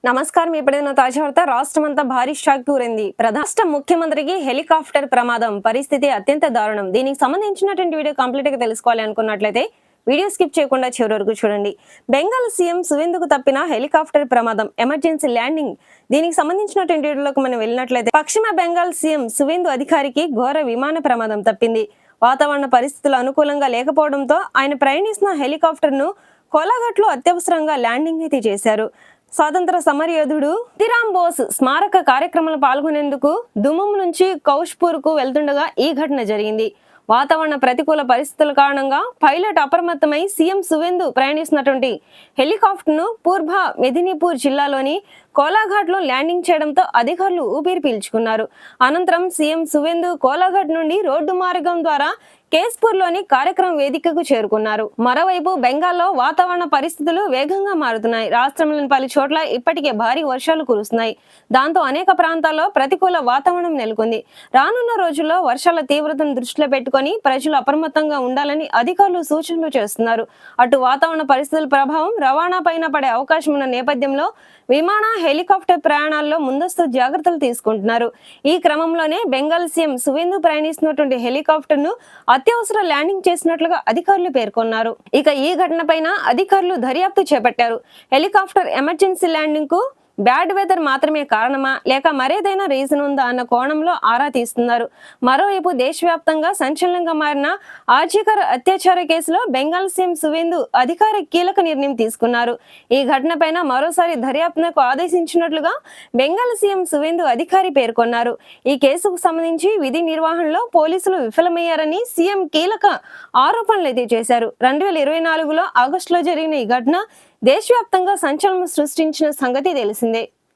నమస్కారం. ఇప్పుడైన తాజా వార్త. రాష్ట్రమంతా భారీ షాక్ గురైంది. రాష్ట్ర ముఖ్యమంత్రికి హెలికాప్టర్ ప్రమాదం. పరిస్థితి అత్యంత దారుణం. దీనికి సంబంధించినటువంటి వీడియో కంప్లీట్ గా తెలుసుకోవాలి అనుకున్నట్లయితే వీడియో స్కిప్ చేయకుండా చివరి వరకు చూడండి. బెంగాల్ సీఎం సువేందుకు తప్పిన హెలికాప్టర్ ప్రమాదం, ఎమర్జెన్సీ ల్యాండింగ్. దీనికి సంబంధించినటువంటి వీడియోలోకి మనం వెళ్ళినట్లయితే పశ్చిమ బెంగాల్ సీఎం సువేందు అధికారికి ఘోర విమాన ప్రమాదం తప్పింది. వాతావరణ పరిస్థితులు అనుకూలంగా లేకపోవడంతో ఆయన ప్రయాణిస్తున్న హెలికాప్టర్ ను కోలాఘాట్ లో అత్యవసరంగా ల్యాండింగ్ అయితే చేశారు. స్వాతంత్ర సమరయోధుడు ఖుదీరామ్ బోస్ స్మారక కార్యక్రమంలో పాల్గొనేందుకు దుమ్మం నుంచి కౌష్పూర్ కు వెళ్తుండగా ఈ ఘటన జరిగింది. వాతావరణ ప్రతికూల పరిస్థితుల కారణంగా పైలట్ అప్రమత్తమై సీఎం సువేందు ప్రయాణిస్తున్నటువంటి హెలికాప్టర్ ను పూర్వ మెదినీపూర్ జిల్లాలోని కోలాఘాట్ లో ల్యాండింగ్ చేయడంతో అధికారులు ఊపిరి పీల్చుకున్నారు. అనంతరం సీఎం సువేందు కోలాఘాట్ నుండి రోడ్డు మార్గం ద్వారా కేస్పూర్ లోని కార్యక్రమ వేదికకు చేరుకున్నారు. మరోవైపు బెంగాల్లో వాతావరణ పరిస్థితులు వేగంగా మారుతున్నాయి. రాష్ట్రంలోని పలు చోట్ల ఇప్పటికే భారీ వర్షాలు కురుస్తున్నాయి. దాంతో అనేక ప్రాంతాల్లో ప్రతికూల వాతావరణం నెలకొంది. రానున్న రోజుల్లో వర్షాల తీవ్రతను దృష్టిలో పెట్టుకుని ప్రజలు అప్రమత్తంగా ఉండాలని అధికారులు సూచనలు చేస్తున్నారు. అటు వాతావరణ పరిస్థితుల ప్రభావం రవాణా పైన పడే అవకాశం ఉన్న నేపథ్యంలో విమాన, హెలికాప్టర్ ప్రయాణాల్లో ముందస్తు జాగ్రత్తలు తీసుకుంటున్నారు. ఈ క్రమంలోనే బెంగాల్ సీఎం సువేందు ప్రయాణిస్తున్నటువంటి హెలికాప్టర్ ను అత్యవసర ల్యాండింగ్ చేసినట్లుగా అధికారులు పేర్కొన్నారు. ఇక ఈ ఘటనపైన అధికారులు దర్యాప్తు చేపట్టారు. హెలికాప్టర్ ఎమర్జెన్సీ ల్యాండింగ్ కు బ్యాడ్ వెదర్ మాత్రమే కారణమా, లేక మరేదైనా రీజన్ ఉందా అన్న కోణంలో ఆరా తీస్తున్నారు. మరోవైపు దేశవ్యాప్తంగా సంచలనంగా మారిన ఆర్జీకర్ అత్యాచార కేసులో బెంగాల్ సీఎం సువేందు అధికార కీలక నిర్ణయం తీసుకున్నారు. ఈ ఘటనపైన మరోసారి దర్యాప్తునకు ఆదేశించినట్లుగా బెంగాల్ సీఎం సువేందు అధికారి పేర్కొన్నారు. ఈ కేసుకు సంబంధించి విధి నిర్వహణలో పోలీసులు విఫలమయ్యారని సీఎం కీలక ఆరోపణలు అయితే చేశారు. 2024లో ఆగస్టులో జరిగిన ఈ ఘటన దేశవ్యాప్తంగా సంచలనం సృష్టించిన సంగతి తెలిసిందే.